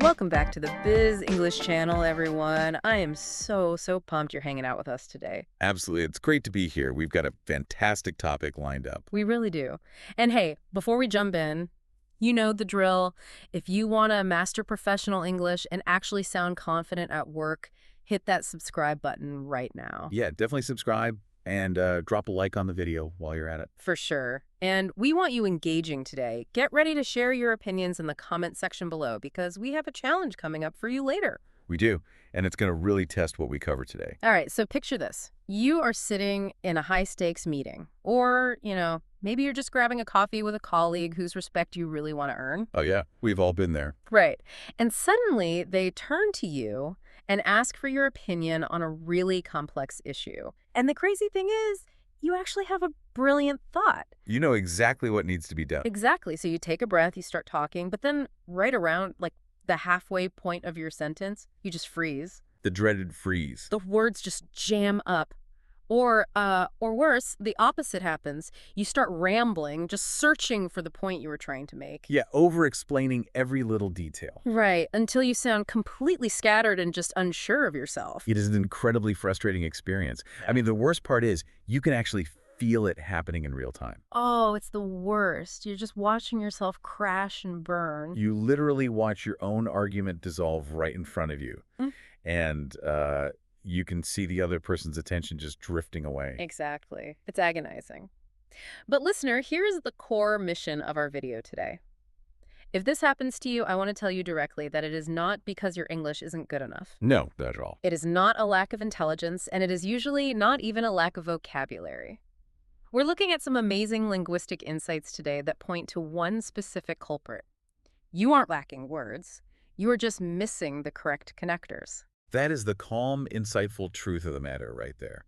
Welcome back to the Biz English channel, everyone. I am so pumped you're hanging out with us today. Absolutely. It's great to be here. We've got a fantastic topic lined up. We really do. And hey, before we jump in, you know the drill. If you want to master professional English and actually sound confident at work, hit that subscribe button right now. Yeah, definitely subscribe and drop a like on the video while you're at it. For sure. And we want you engaging today. Get ready to share your opinions in the comment section below because we have a challenge coming up for you later. We do, and it's going to really test what we cover today. All right, so picture this. You are sitting in a high-stakes meeting, or, maybe you're just grabbing a coffee with a colleague whose respect you really want to earn. Oh, yeah. We've all been there. Right. And suddenly they turn to you and ask for your opinion on a really complex issue. And the crazy thing is, you actually have a brilliant thought. You know exactly what needs to be done. Exactly. So you take a breath, you start talking, but then right around, the halfway point of your sentence, you just freeze. The dreaded freeze. The words just jam up. Or worse, the opposite happens. You start rambling, just searching for the point you were trying to make. Yeah, over-explaining every little detail. Right, until you sound completely scattered and just unsure of yourself. It is an incredibly frustrating experience. I mean, the worst part is you can actually feel it happening in real time. Oh, it's the worst. You're just watching yourself crash and burn. You literally watch your own argument dissolve right in front of you. Mm. And you can see the other person's attention just drifting away. Exactly. It's agonizing. But listener, here's the core mission of our video today. If this happens to you, I want to tell you directly that it is not because your English isn't good enough. No, not at all. It is not a lack of intelligence, and it is usually not even a lack of vocabulary. We're looking at some amazing linguistic insights today that point to one specific culprit. You aren't lacking words. You are just missing the correct connectors. That is the calm, insightful truth of the matter right there.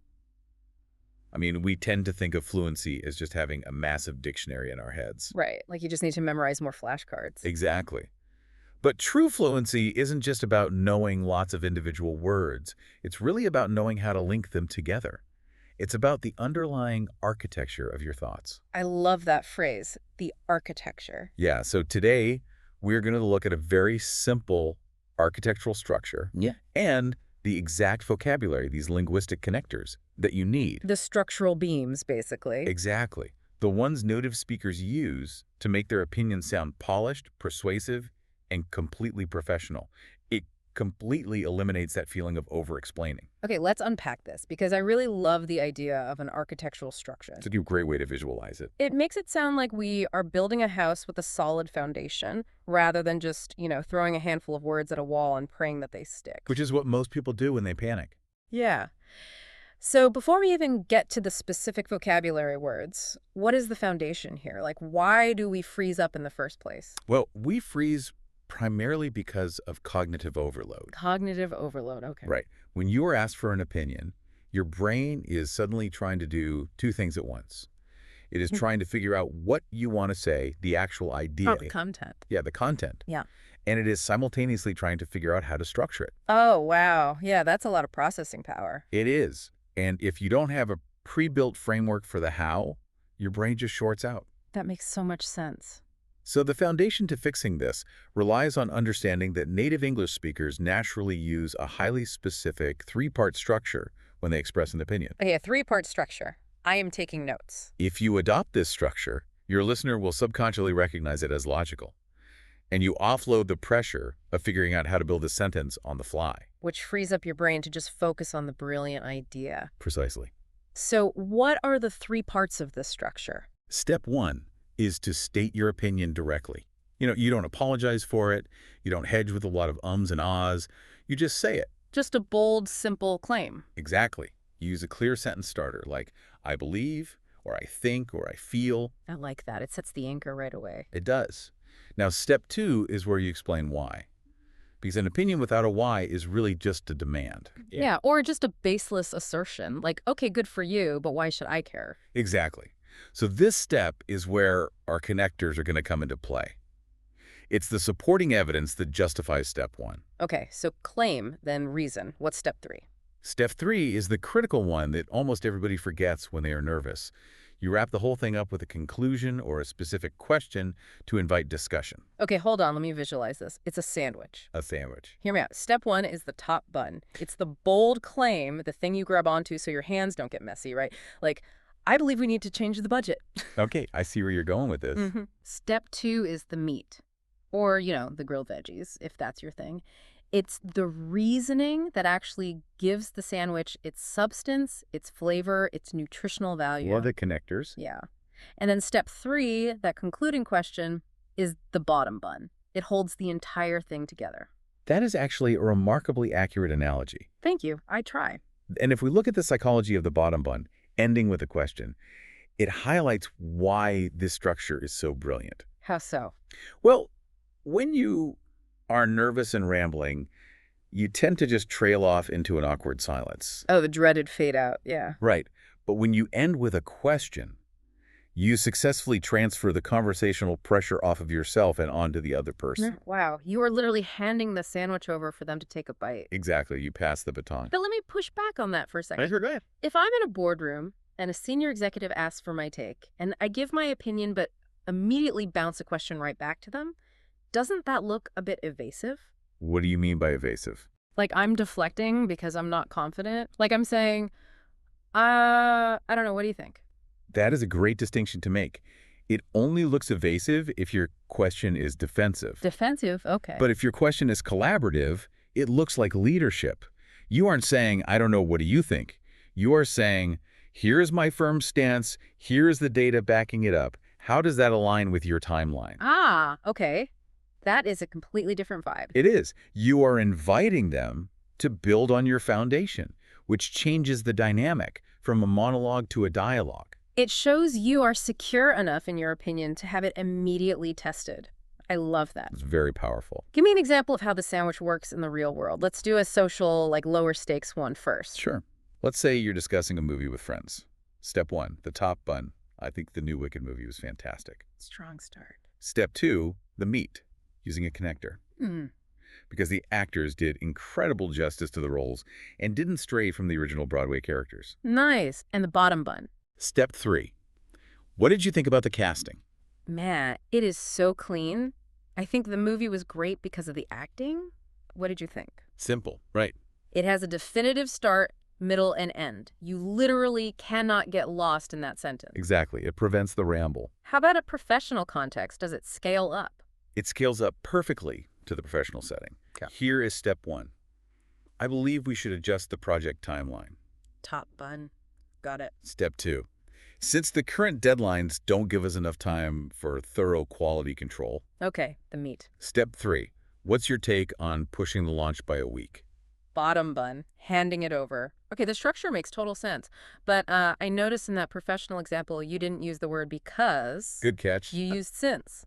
I mean, we tend to think of fluency as just having a massive dictionary in our heads. Right, like you just need to memorize more flashcards. Exactly. But true fluency isn't just about knowing lots of individual words. It's really about knowing how to link them together. It's about the underlying architecture of your thoughts. I love that phrase, the architecture. Yeah, so today we're going to look at a very simple architectural structure and the exact vocabulary, these linguistic connectors that you need. The structural beams, basically. Exactly. The ones native speakers use to make their opinions sound polished, persuasive, and completely professional. It completely eliminates that feeling of over-explaining. Okay, let's unpack this because I really love the idea of an architectural structure. It's a great way to visualize it. It makes it sound like we are building a house with a solid foundation rather than just, throwing a handful of words at a wall and praying that they stick. Which is what most people do when they panic. Yeah. So before we even get to the specific vocabulary words, what is the foundation here? Why do we freeze up in the first place? Well, we freeze primarily because of cognitive overload. Cognitive overload, okay. Right. When you are asked for an opinion, your brain is suddenly trying to do two things at once. It is trying to figure out what you want to say, the actual idea. Oh, the content. Yeah, the content. Yeah. And it is simultaneously trying to figure out how to structure it. Oh, wow. Yeah, that's a lot of processing power. It is. And if you don't have a pre-built framework for the how, your brain just shorts out. That makes so much sense. So the foundation to fixing this relies on understanding that native English speakers naturally use a highly specific three-part structure when they express an opinion. Okay, a three-part structure. I am taking notes. If you adopt this structure, your listener will subconsciously recognize it as logical, and you offload the pressure of figuring out how to build a sentence on the fly. Which frees up your brain to just focus on the brilliant idea. Precisely. So what are the three parts of this structure? Step one is to state your opinion directly. You don't apologize for it. You don't hedge with a lot of ums and ahs. You just say it. Just a bold, simple claim. Exactly. Use a clear sentence starter like, I believe, or I think, or I feel. I like that. It sets the anchor right away. It does. Now, step two is where you explain why. Because an opinion without a why is really just a demand. Yeah, or just a baseless assertion. Like, okay, good for you, but why should I care? Exactly. So this step is where our connectors are going to come into play. It's the supporting evidence that justifies step one. Okay, so claim, then reason. What's step three? Step three is the critical one that almost everybody forgets when they are nervous. You wrap the whole thing up with a conclusion or a specific question to invite discussion. Okay, hold on. Let me visualize this. It's a sandwich. A sandwich. Hear me out. Step one is the top bun. It's the bold claim, the thing you grab onto so your hands don't get messy, right? Like, I believe we need to change the budget. Okay, I see where you're going with this. Step two is the meat. Or, the grilled veggies, if that's your thing. It's the reasoning that actually gives the sandwich its substance, its flavor, its nutritional value. Or the connectors. Yeah. And then step three, that concluding question, is the bottom bun. It holds the entire thing together. That is actually a remarkably accurate analogy. Thank you. I try. And if we look at the psychology of the bottom bun, ending with a question, it highlights why this structure is so brilliant. How so? Well, when you are nervous and rambling, you tend to just trail off into an awkward silence. Oh, the dreaded fade out, yeah. Right. But when you end with a question, you successfully transfer the conversational pressure off of yourself and onto the other person. Wow, you are literally handing the sandwich over for them to take a bite. Exactly. You pass the baton. But let me push back on that for a second. Go ahead. If I'm in a boardroom and a senior executive asks for my take, and I give my opinion but immediately bounce a question right back to them, doesn't that look a bit evasive? What do you mean by evasive? Like I'm deflecting because I'm not confident? Like I'm saying, I don't know, what do you think? That is a great distinction to make. It only looks evasive if your question is defensive. Defensive? Okay. But if your question is collaborative, it looks like leadership. You aren't saying, I don't know, what do you think? You are saying, here is my firm stance, here is the data backing it up. How does that align with your timeline? Ah, okay. That is a completely different vibe. It is. You are inviting them to build on your foundation, which changes the dynamic from a monologue to a dialogue. It shows you are secure enough in your opinion to have it immediately tested. I love that. It's very powerful. Give me an example of how the sandwich works in the real world. Let's do a social, lower stakes one first. Sure. Let's say you're discussing a movie with friends. Step one, the top bun. I think the new Wicked movie was fantastic. Strong start. Step two, the meat, using a connector. Because the actors did incredible justice to the roles and didn't stray from the original Broadway characters. Nice. And the bottom bun. Step three, what did you think about the casting? Man, it is so clean. I think the movie was great because of the acting. What did you think? Simple, right? It has a definitive start, middle, and end. You literally cannot get lost in that sentence. Exactly. It prevents the ramble. How about a professional context? Does it scale up? It scales up perfectly to the professional setting. Here is step one. I believe we should adjust the project timeline. Top bun. Got it. Step two. Since the current deadlines don't give us enough time for thorough quality control. Okay, the meat. Step three. What's your take on pushing the launch by a week? Bottom bun. Handing it over. Okay, the structure makes total sense. But I noticed in that professional example, you didn't use the word because. Good catch. You used since.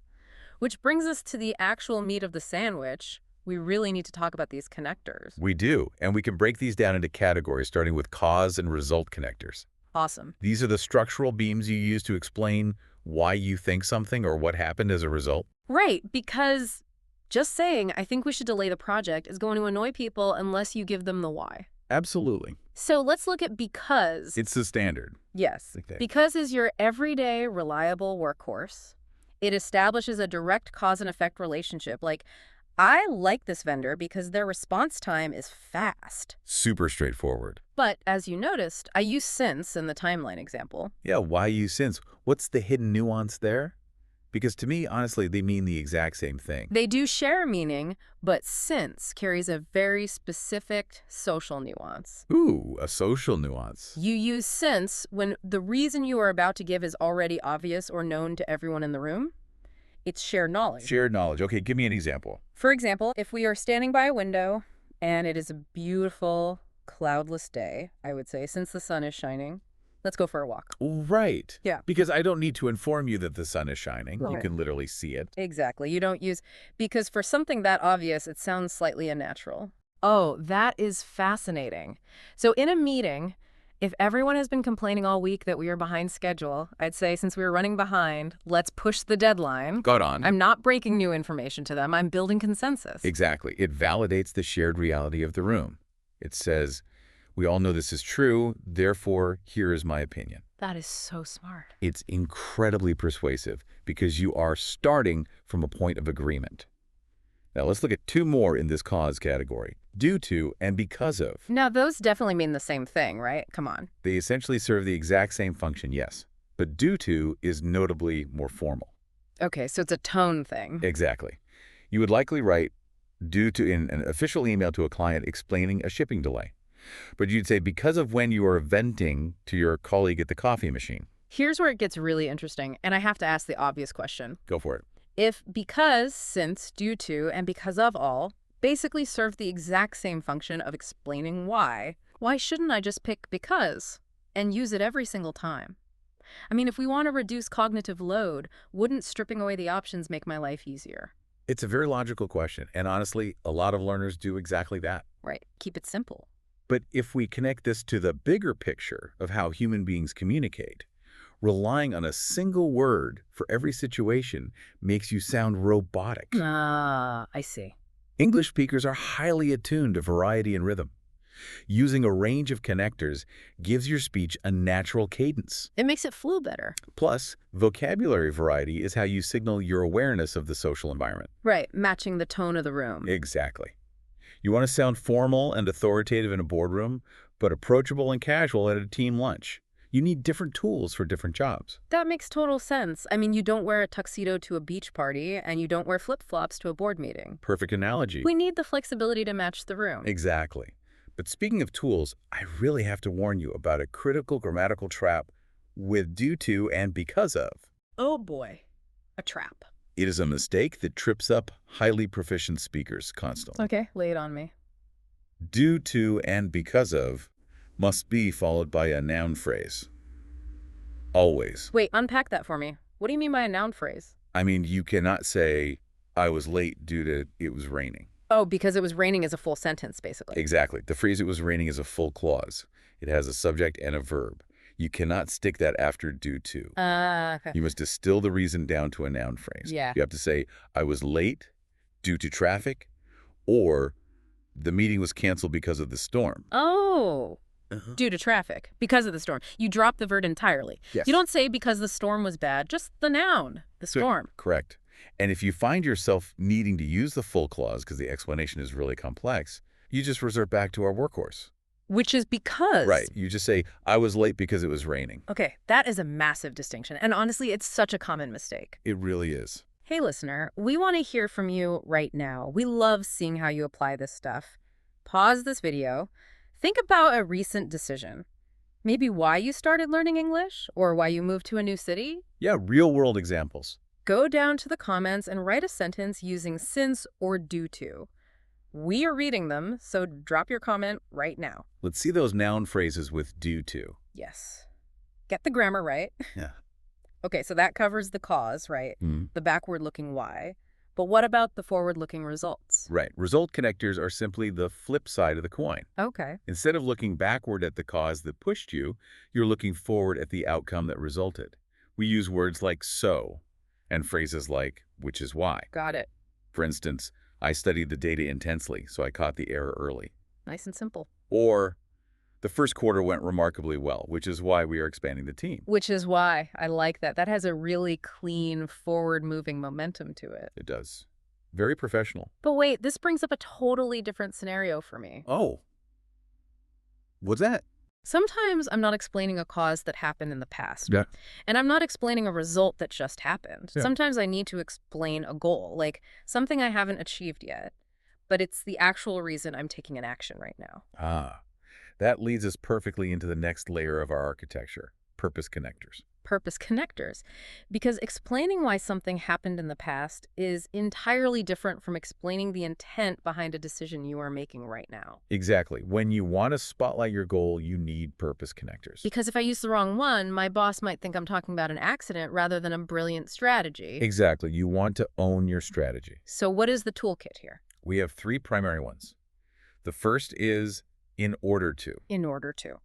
Which brings us to the actual meat of the sandwich. We really need to talk about these connectors. We do, and we can break these down into categories, starting with cause and result connectors. Awesome. These are the structural beams you use to explain why you think something or what happened as a result. Right, because just saying, I think we should delay the project is going to annoy people unless you give them the why. Absolutely. So let's look at because. It's the standard. Yes. Because is your everyday reliable workhorse. It establishes a direct cause and effect relationship. Like, I like this vendor because their response time is fast. Super straightforward. But as you noticed, I use since in the timeline example. Yeah, why use since? What's the hidden nuance there? Because to me, honestly, they mean the exact same thing. They do share meaning, but since carries a very specific social nuance. Ooh, a social nuance. You use since when the reason you are about to give is already obvious or known to everyone in the room. It's shared knowledge. Shared knowledge. Okay, give me an example. For example, if we are standing by a window and it is a beautiful, cloudless day, I would say, since the sun is shining, let's go for a walk. Right. Yeah. Because I don't need to inform you that the sun is shining. Right. You can literally see it. Exactly. You don't use, because for something that obvious, it sounds slightly unnatural. Oh, that is fascinating. So in a meeting, if everyone has been complaining all week that we are behind schedule, I'd say since we are running behind, let's push the deadline. Got on. I'm not breaking new information to them. I'm building consensus. Exactly. It validates the shared reality of the room. It says, we all know this is true, therefore, here is my opinion. That is so smart. It's incredibly persuasive because you are starting from a point of agreement. Now let's look at two more in this cause category: due to and because of. Now, those definitely mean the same thing, right? Come on. They essentially serve the exact same function, yes, but due to is notably more formal. Okay, so it's a tone thing. Exactly. You would likely write due to in an official email to a client explaining a shipping delay. But you'd say because of when you are venting to your colleague at the coffee machine. Here's where it gets really interesting, and I have to ask the obvious question. Go for it. If because, since, due to, and because of all basically serve the exact same function of explaining why shouldn't I just pick because and use it every single time? I mean, if we want to reduce cognitive load, wouldn't stripping away the options make my life easier? It's a very logical question, and honestly, a lot of learners do exactly that. Right. Keep it simple. But if we connect this to the bigger picture of how human beings communicate, relying on a single word for every situation makes you sound robotic. Ah, I see. English speakers are highly attuned to variety and rhythm. Using a range of connectors gives your speech a natural cadence. It makes it flow better. Plus, vocabulary variety is how you signal your awareness of the social environment. Right, matching the tone of the room. Exactly. You want to sound formal and authoritative in a boardroom, but approachable and casual at a team lunch. You need different tools for different jobs. That makes total sense. I mean, you don't wear a tuxedo to a beach party, and you don't wear flip-flops to a board meeting. Perfect analogy. We need the flexibility to match the room. Exactly. But speaking of tools, I really have to warn you about a critical grammatical trap with due to and because of. Oh boy, a trap. It is a mistake that trips up highly proficient speakers constantly. Okay, lay it on me. Due to and because of must be followed by a noun phrase. Always. Wait, unpack that for me. What do you mean by a noun phrase? I mean, you cannot say, I was late due to it was raining. Oh, because it was raining is a full sentence, basically. Exactly. The phrase it was raining is a full clause. It has a subject and a verb. You cannot stick that after due to. Okay. You must distill the reason down to a noun phrase. Yeah. You have to say, I was late due to traffic, or the meeting was canceled because of the storm. Oh, due to traffic, because of the storm. You drop the verb entirely. Yes. You don't say because the storm was bad, just the noun, the storm. Correct. And if you find yourself needing to use the full clause because the explanation is really complex, you just resort back to our workhorse. Which is because. Right. You just say, I was late because it was raining. Okay, that is a massive distinction. And honestly, it's such a common mistake. It really is. Hey, listener, we want to hear from you right now. We love seeing how you apply this stuff. Pause this video. Think about a recent decision. Maybe why you started learning English or why you moved to a new city. Yeah, real-world examples. Go down to the comments and write a sentence using since or due to. We are reading them, so drop your comment right now. Let's see those noun phrases with due to. Yes. Get the grammar right. Yeah. Okay, so that covers the cause, right? The backward-looking why. But what about the forward-looking results? Right. Result connectors are simply the flip side of the coin. Okay. Instead of looking backward at the cause that pushed you, you're looking forward at the outcome that resulted. We use words like so and phrases like which is why. Got it. For instance, I studied the data intensely, so I caught the error early. Nice and simple. Or the first quarter went remarkably well, which is why we are expanding the team. Which is why I like that. That has a really clean, forward-moving momentum to it. It does. Very professional. But wait, this brings up a totally different scenario for me. Oh. What's that? Sometimes I'm not explaining a cause that happened in the past. Yeah. And I'm not explaining a result that just happened. Yeah. Sometimes I need to explain a goal, like something I haven't achieved yet, but it's the actual reason I'm taking an action right now. Ah. That leads us perfectly into the next layer of our architecture, purpose connectors. Purpose connectors. Because explaining why something happened in the past is entirely different from explaining the intent behind a decision you are making right now. Exactly. When you want to spotlight your goal, you need purpose connectors. Because if I use the wrong one, my boss might think I'm talking about an accident rather than a brilliant strategy. Exactly. You want to own your strategy. So what is the toolkit here? We have three primary ones. The first is in order to. In order to.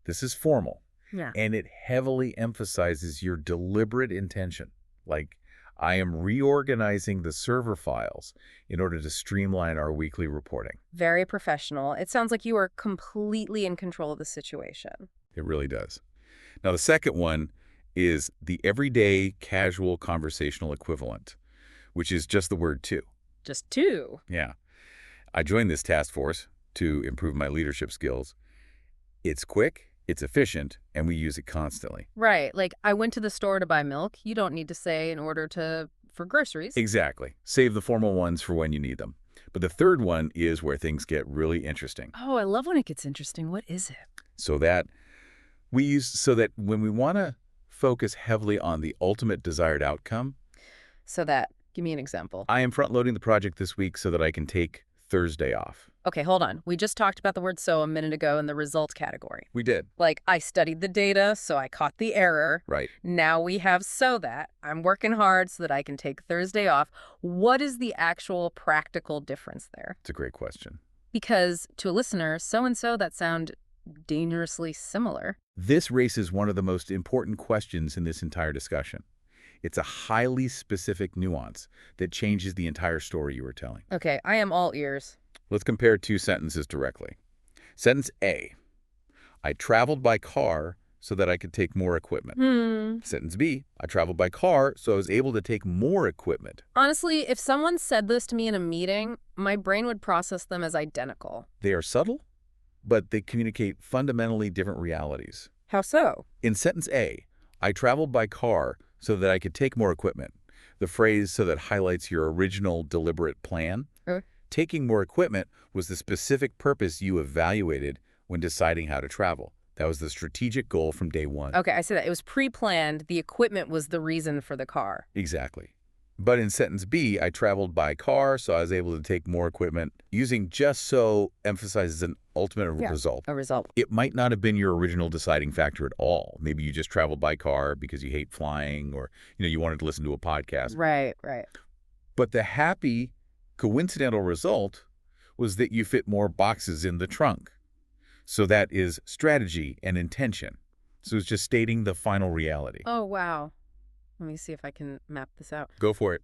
This is formal. Yeah. And it heavily emphasizes your deliberate intention. Like, I am reorganizing the server files in order to streamline our weekly reporting. Very professional. It sounds like you are completely in control of the situation. It really does. Now, the second one is the everyday casual conversational equivalent, which is just the word to. Just two. Yeah. I joined this task force to improve my leadership skills. It's quick, it's efficient, and we use it constantly. Right. Like, I went to the store to buy milk. You don't need to say in order for groceries. Exactly. Save the formal ones for when you need them. But the third one is where things get really interesting. Oh, I love when it gets interesting. What is it? So that when we want to focus heavily on the ultimate desired outcome. Give me an example. I am front-loading the project this week so that I can take Thursday off. Okay, hold on. We just talked about the word so a minute ago in the results category. We did. Like, I studied the data, so I caught the error. Right. Now we have so that. I'm working hard so that I can take Thursday off. What is the actual practical difference there? It's a great question. Because to a listener, so-and-so that sound dangerously similar. This raises one of the most important questions in this entire discussion. It's a highly specific nuance that changes the entire story you were telling. Okay, I am all ears. Let's compare two sentences directly. Sentence A, I traveled by car so that I could take more equipment. Sentence B, I traveled by car so I was able to take more equipment. Honestly, if someone said this to me in a meeting, my brain would process them as identical. They are subtle, but they communicate fundamentally different realities. How so? In sentence A, I traveled by car so that I could take more equipment. The phrase "so that" highlights your original deliberate plan. Taking more equipment was the specific purpose you evaluated when deciding how to travel. That was the strategic goal from day one. Okay, I see that. It was pre-planned. The equipment was the reason for the car. Exactly. But in sentence B, I traveled by car, so I was able to take more equipment. Using "just so" emphasizes an ultimate result. A result. It might not have been your original deciding factor at all. Maybe you just traveled by car because you hate flying, or you wanted to listen to a podcast. Right, right. But the happy, coincidental result was that you fit more boxes in the trunk. So that is strategy and intention. So it's just stating the final reality. Oh, wow. Let me see if I can map this out. Go for it.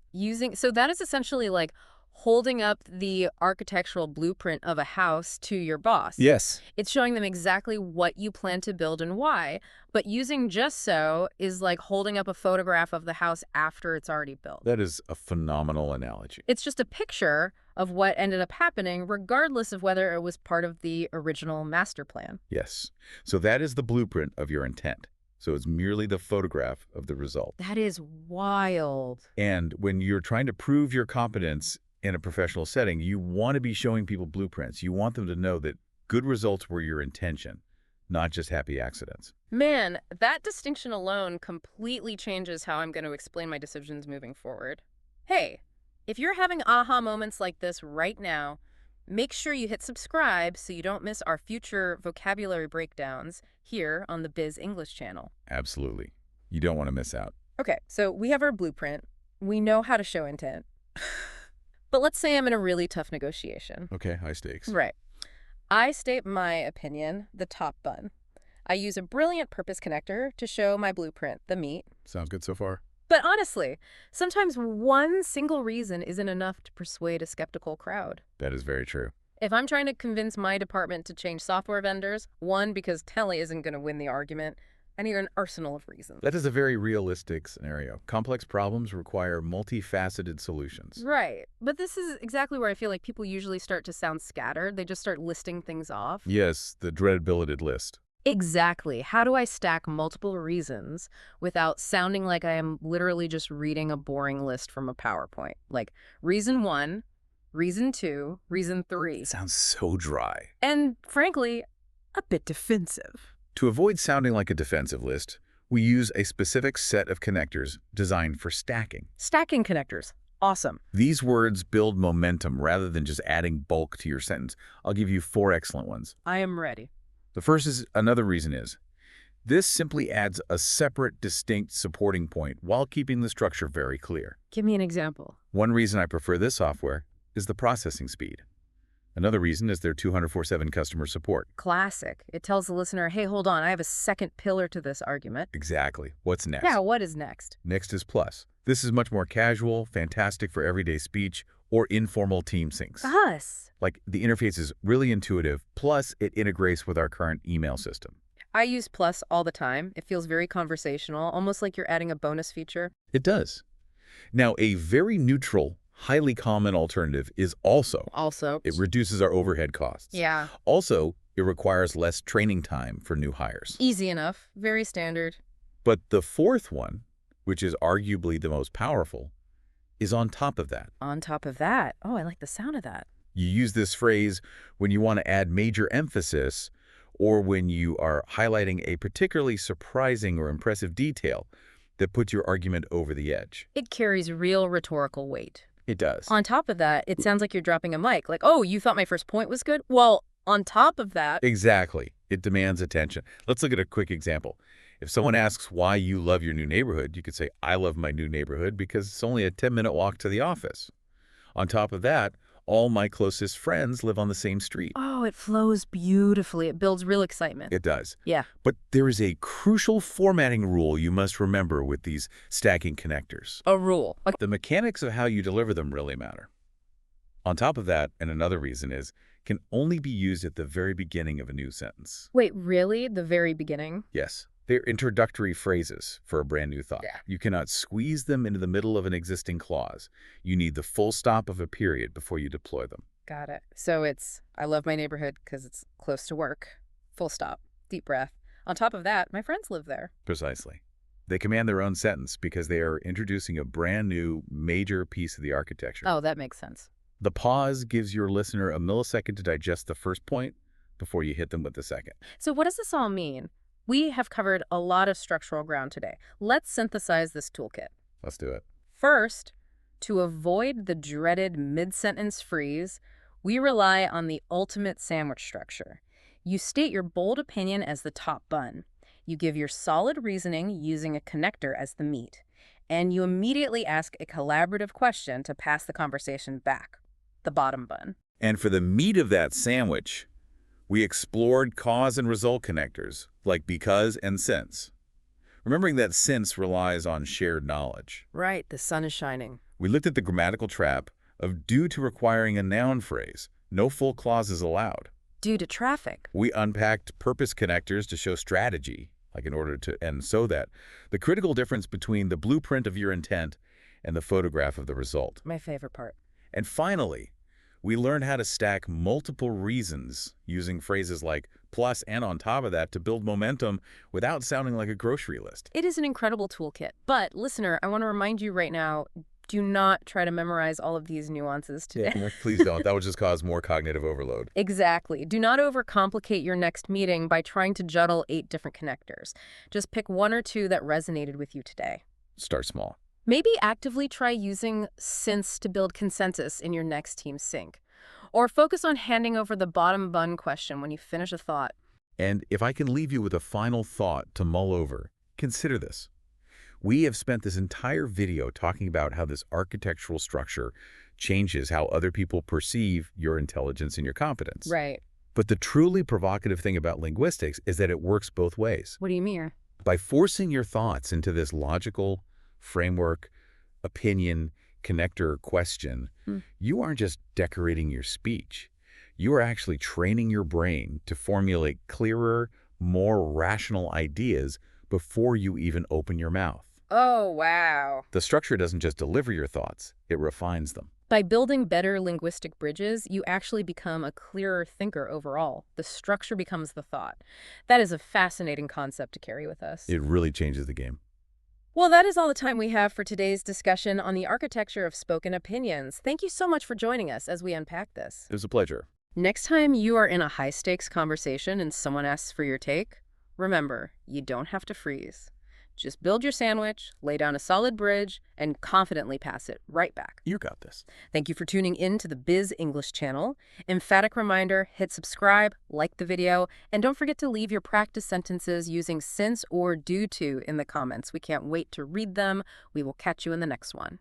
So that is essentially like holding up the architectural blueprint of a house to your boss. Yes. It's showing them exactly what you plan to build and why. But using "just so" is like holding up a photograph of the house after it's already built. That is a phenomenal analogy. It's just a picture of what ended up happening, regardless of whether it was part of the original master plan. Yes. So that is the blueprint of your intent. So it's merely the photograph of the result. That is wild. And when you're trying to prove your competence in a professional setting, you want to be showing people blueprints. You want them to know that good results were your intention, not just happy accidents. Man, that distinction alone completely changes how I'm going to explain my decisions moving forward. Hey, if you're having aha moments like this right now, make sure you hit subscribe so you don't miss our future vocabulary breakdowns here on the Biz English channel. Absolutely. You don't want to miss out. Okay, so we have our blueprint. We know how to show intent. But let's say I'm in a really tough negotiation. Okay, high stakes. Right. I state my opinion, the top bun. I use a brilliant purpose connector to show my blueprint, the meat. Sounds good so far. But honestly, sometimes one single reason isn't enough to persuade a skeptical crowd. That is very true. If I'm trying to convince my department to change software vendors, one, because Telly isn't going to win the argument, I need an arsenal of reasons. That is a very realistic scenario. Complex problems require multifaceted solutions. Right. But this is exactly where I feel like people usually start to sound scattered. They just start listing things off. Yes, the dreaded bulleted list. Exactly. How do I stack multiple reasons without sounding like I am literally just reading a boring list from a PowerPoint? Like, reason 1, reason 2, reason 3. It sounds so dry. And frankly, a bit defensive. To avoid sounding like a defensive list, we use a specific set of connectors designed for stacking. Stacking connectors. Awesome. These words build momentum rather than just adding bulk to your sentence. I'll give you 4 excellent ones. I am ready. The first is another reason is, this simply adds a separate, distinct supporting point while keeping the structure very clear. Give me an example. One reason I prefer this software is the processing speed. Another reason is their 24/7 customer support. Classic. It tells the listener, hey, hold on, I have a second pillar to this argument. Exactly. What's next? Yeah, what is next? Next is plus. This is much more casual, fantastic for everyday speech, or informal team syncs. Us. Like, the interface is really intuitive, plus it integrates with our current email system. I use plus all the time. It feels very conversational, almost like you're adding a bonus feature. It does. Now, a very neutral, highly common alternative is also. Also, It reduces our overhead costs. yeah, Also, it requires less training time for new hires. easy enough, very standard. But the fourth one, which is arguably the most powerful, is on top of that. On top of that, oh, I like the sound of that. You use this phrase when you want to add major emphasis or when you are highlighting a particularly surprising or impressive detail that puts your argument over the edge. It carries real rhetorical weight. It does. On top of that, it sounds like you're dropping a mic. Like, oh, you thought my first point was good? Well, on top of that, Exactly. It demands attention. Let's look at a quick example. If someone asks why you love your new neighborhood, you could say, I love my new neighborhood because it's only a 10-minute walk to the office. On top of that, all my closest friends live on the same street. oh, it flows beautifully. It builds real excitement. It does. Yeah. But there is a crucial formatting rule you must remember with these stacking connectors. A rule. Okay. The mechanics of how you deliver them really matter. On top of that, and another reason is, can only be used at the very beginning of a new sentence. Wait, really? The very beginning? Yes, they're introductory phrases for a brand new thought. Yeah. You cannot squeeze them into the middle of an existing clause. You need the full stop of a period before you deploy them. Got it. So it's, I love my neighborhood because it's close to work. Full stop. Deep breath. On top of that, my friends live there. Precisely. They command their own sentence because they are introducing a brand new major piece of the architecture. Oh, that makes sense. The pause gives your listener a millisecond to digest the first point before you hit them with the second. So what does this all mean? We have covered a lot of structural ground today. Let's synthesize this toolkit. Let's do it. First, to avoid the dreaded mid-sentence freeze, we rely on the ultimate sandwich structure. You state your bold opinion as the top bun. You give your solid reasoning using a connector as the meat. And you immediately ask a collaborative question to pass the conversation back, the bottom bun. And for the meat of that sandwich, we explored cause and result connectors, like because and since. Remembering that since relies on shared knowledge. Right, the sun is shining. We looked at the grammatical trap of due to requiring a noun phrase. No full clauses allowed. Due to traffic. We unpacked purpose connectors to show strategy, like in order to, and so that. The critical difference between the blueprint of your intent and the photograph of the result. My favorite part. And finally, we learned how to stack multiple reasons using phrases like plus and on top of that to build momentum without sounding like a grocery list. It is an incredible toolkit. But, listener, I want to remind you right now, do not try to memorize all of these nuances today. Yeah, please don't. That would just cause more cognitive overload. Exactly. Do not overcomplicate your next meeting by trying to juggle 8 different connectors. Just pick 1 or 2 that resonated with you today. Start small. Maybe actively try using since to build consensus in your next team sync. Or focus on handing over the bottom bun question when you finish a thought. And if I can leave you with a final thought to mull over, consider this. We have spent this entire video talking about how this architectural structure changes how other people perceive your intelligence and your competence. Right. But the truly provocative thing about linguistics is that it works both ways. What do you mean? By forcing your thoughts into this logical framework, opinion, connector, question, you aren't just decorating your speech. You are actually training your brain to formulate clearer, more rational ideas before you even open your mouth. Oh, wow. The structure doesn't just deliver your thoughts, it refines them. By building better linguistic bridges, you actually become a clearer thinker overall. The structure becomes the thought. That is a fascinating concept to carry with us. It really changes the game. Well, that is all the time we have for today's discussion on the architecture of spoken opinions. Thank you so much for joining us as we unpack this. It was a pleasure. Next time you are in a high-stakes conversation and someone asks for your take, remember, you don't have to freeze. Just build your sandwich, lay down a solid bridge, and confidently pass it right back. You got this. Thank you for tuning in to the Biz English channel. Emphatic reminder, hit subscribe, like the video, and don't forget to leave your practice sentences using since or due to in the comments. We can't wait to read them. We will catch you in the next one.